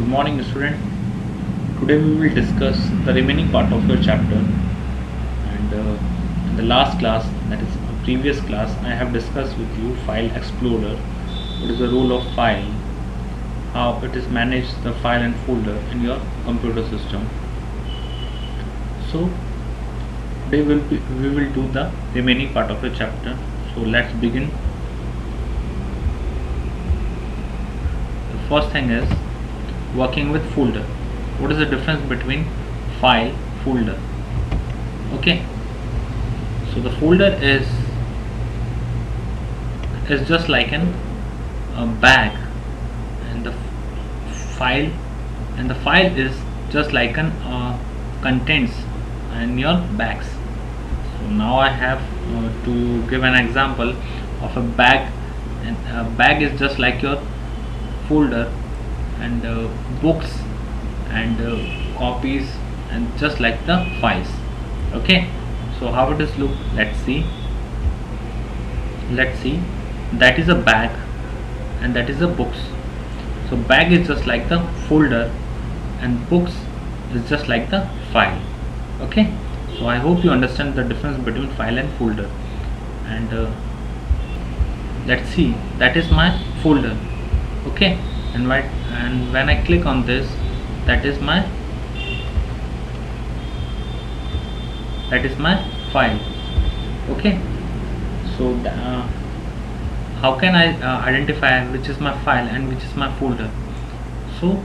Good morning, student. Today we will discuss the remaining part of your chapter. And in the last class, that is a previous class, I have discussed with you File Explorer. What is the role of file? How it is managed the file and folder in your computer system. So today we will do the remaining part of the chapter. So let's begin. The first thing is working with folder. What is the difference between file, folder? Okay, so the folder is just like a bag, and the file is just like an contents in your bags. So now I have to give an example of a bag, and a bag is just like your folder, and books and copies and just like the files. Okay, so how it is look, let's see. That is a bag and that is a books. So bag is just like the folder and books is just like the file. Okay, so I hope you understand the difference between file and folder. And let's see, that is my folder. Okay, and when I click on this, that is my file. Okay, so how can I identify which is my file and which is my folder? So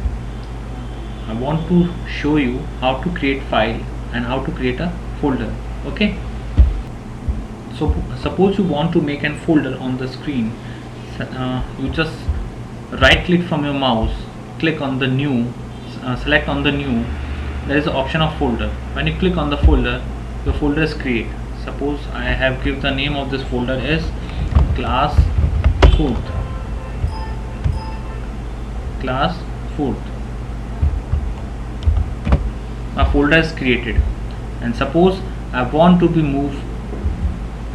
I want to show you how to create file and how to create a folder. Okay, so suppose you want to make a folder on the screen. You just right click from your mouse, click on the new, select on the new. There is an option of folder. When you click on the folder, the folder is create. Suppose I have given the name of this folder is class 4th. My folder is created, and suppose I want to be moved,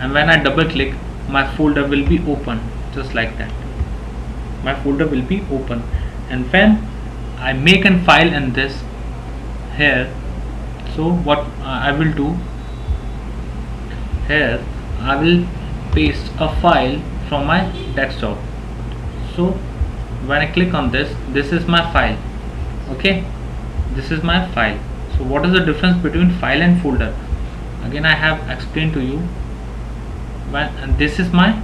and when I double click, my folder will be open just like that. My folder will be open, and when I make a file in this here, so what I will do here, I will paste a file from my desktop. So when I click on this is my file. Okay, this is my file. So what is the difference between file and folder? Again, I have explained to you. And this is my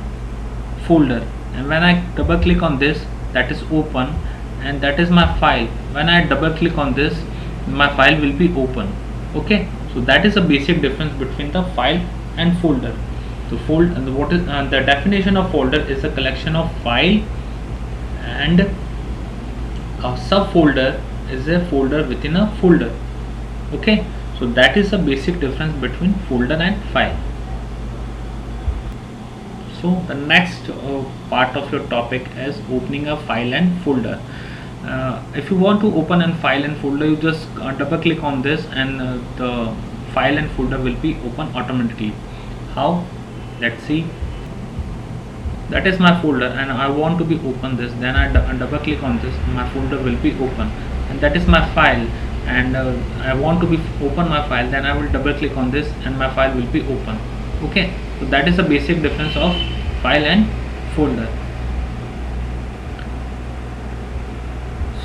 folder, and when I double click on this, that is open, and that is my file. When I double click on this, my file will be open. Okay, so that is a basic difference between the file and folder. So what is the definition of folder is a collection of file, and a subfolder is a folder within a folder. Okay, so that is the basic difference between folder and file. So the next part of your topic is opening a file and folder. If you want to open a file and folder, you just double click on this, and the file and folder will be open automatically. How? Let's see. That is my folder, and I want to be open this. Then I double click on this, my folder will be open, and that is my file. And I want to be open my file, then I will double click on this, and my file will be open. Okay, so that is the basic difference of file and folder.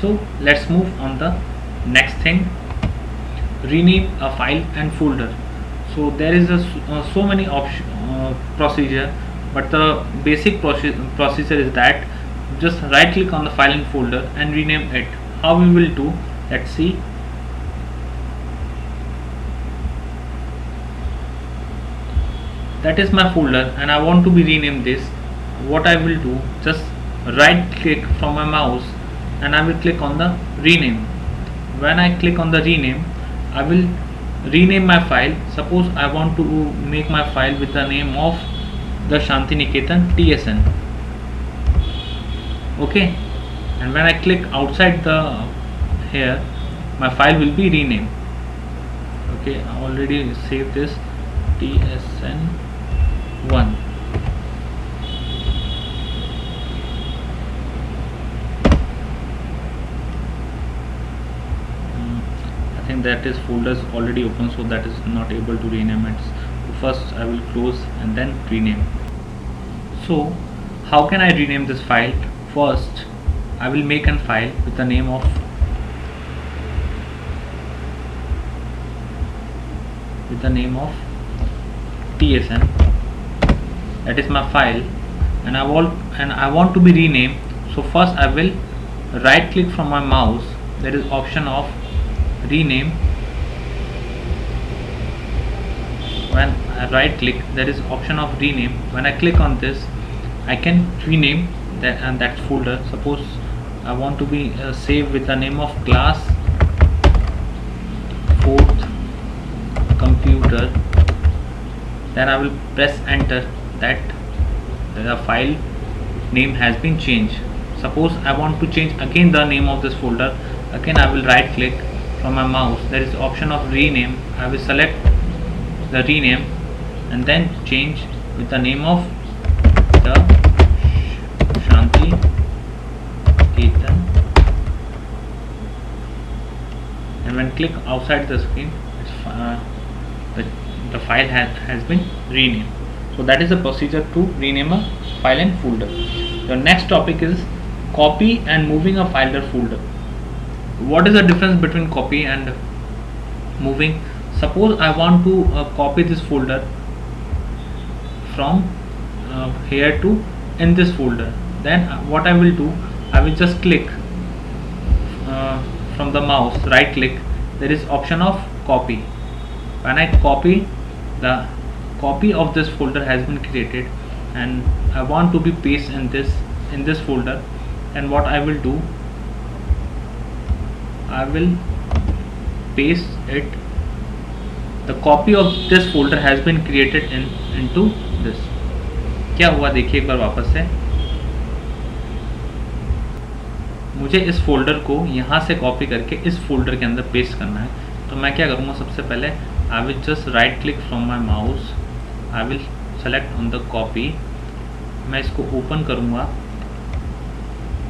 So let's move on the next thing, rename a file and folder. So there is so many procedure, but the basic procedure is that just right click on the file and folder and rename it. How we will do, let's see. That is my folder, and I want to be rename this. What I will do, just right click from my mouse, and I will click on the rename. When I click on the rename, I will rename my file. Suppose I want to make my file with the name of the Shantiniketan TSN. Okay, and when I click outside the here, my file will be renamed. Okay, I already saved this TSN 1. and that is folder is already open, so that is not able to rename it. First I will close and then rename. So how can I rename this file? First I will make a file with the name of tsn. That is my file, and I want to be renamed. So first I will right click from my mouse, there is option of rename. When I right click, there is option of rename. When I click on this, I can rename that, and that folder. Suppose I want to be saved with the name of class 4th computer, then I will press enter. That the file name has been changed. Suppose I want to change again the name of this folder, again I will right click from my mouse, there is option of rename. I will select the rename and then change with the name of the Shanti Ketan, and when click outside the screen, the file has been renamed. So that is the procedure to rename a file and folder. The next topic is copy and moving a file or folder. What is the difference between copy and moving? Suppose I want to copy this folder from here to in this folder, then what I will do, I will just click from the mouse, right click, there is option of copy. When I copy, the copy of this folder has been created, and I want to be paste in this folder, and what I will do, I will paste it. The copy of this folder has been created into this. क्या हुआ देखिए एक बार वापस से, मुझे इस folder को यहाँ से कॉपी करके इस फोल्डर के अंदर पेस्ट करना है. तो मैं क्या करूँगा, सबसे पहले I will just right click from my mouse, I will select on the copy. मैं इसको ओपन करूँगा,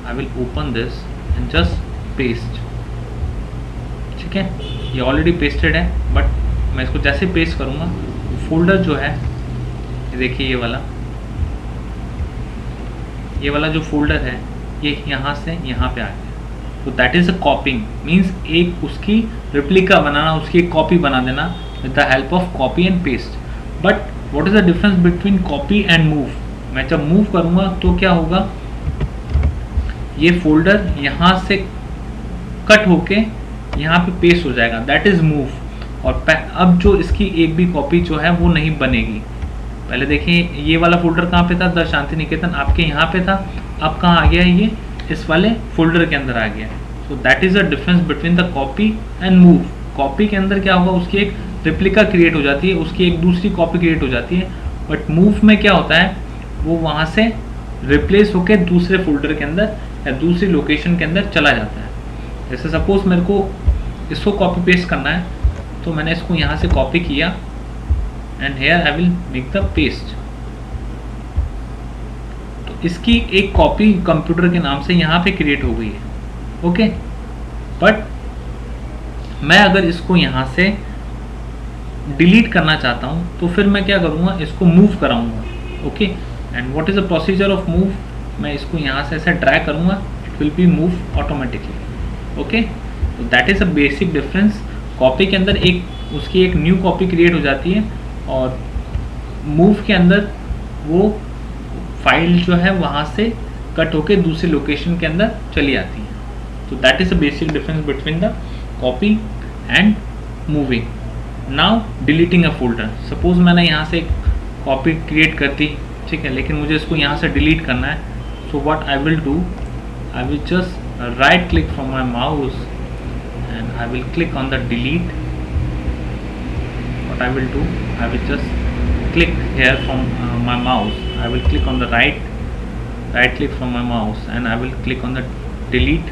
I will open this and just paste. ठीक है, ये ऑलरेडी पेस्टेड है, बट मैं इसको जैसे पेस्ट करूँगा, फोल्डर जो है ये देखिए, ये वाला जो फोल्डर है ये यहाँ से यहाँ पे आ गया. तो दैट इज़ अ कॉपिंग, मीन्स एक उसकी रिप्लिका बनाना, उसकी एक कॉपी बना देना with the help of copy and paste. But what is the difference between copy and move? मैं जब मूव करूँगा तो क्या होगा, ये फोल्डर यहाँ से कट होके यहाँ पे पेस्ट हो जाएगा, दैट इज़ मूव. और अब जो इसकी एक भी कॉपी जो है वो नहीं बनेगी. पहले देखिए ये वाला फोल्डर कहाँ पे था, द शांति निकेतन आपके यहाँ पे था, अब कहाँ आ गया है, ये इस वाले फोल्डर के अंदर आ गया. So that is the difference between the copy and move. Copy के अंदर क्या होगा, उसकी एक रिप्लिका क्रिएट हो जाती है, उसकी एक दूसरी कॉपी क्रिएट हो जाती है. बट मूव में क्या होता है, वो वहाँ से रिप्लेस होकर दूसरे फोल्डर के अंदर या दूसरी लोकेशन के अंदर चला जाता है. जैसे सपोज मेरे को इसको कॉपी पेस्ट करना है, तो मैंने इसको यहाँ से कॉपी किया and here I will make the paste. तो इसकी एक कॉपी कंप्यूटर के नाम से यहाँ पे क्रिएट हो गई है. ओके, बट मैं अगर इसको यहाँ से डिलीट करना चाहता हूँ तो फिर मैं क्या करूँगा, इसको मूव कराऊँगा. Okay, and what is the procedure of move? मैं इसको यहाँ से ऐसे ड्रैग करूँगा, it will be move automatically. Okay, तो that is a basic difference. Copy के अंदर उसकी एक न्यू कॉपी क्रिएट हो जाती है, और मूव के अंदर वो फाइल जो है वहाँ से कट होके दूसरी लोकेशन के अंदर चली आती है. तो that is a basic difference between the copy and moving. Now deleting a folder. Suppose मैंने यहाँ से कॉपी क्रिएट कर दी, ठीक है, लेकिन मुझे इसको यहाँ से डिलीट करना है. So what I will do, I will just right click from my mouse and I will click on the delete. What I will do, I will just click here from my mouse, I will click on the right click from my mouse and I will click on the delete.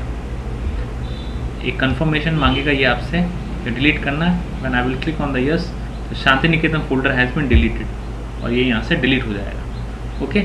एक confirmation मांगेगा ये आपसे, ये delete करना है. When I will click on the yes, तो Shanti Niketan folder has been deleted, और ये यहाँ से delete हो जाएगा. ओके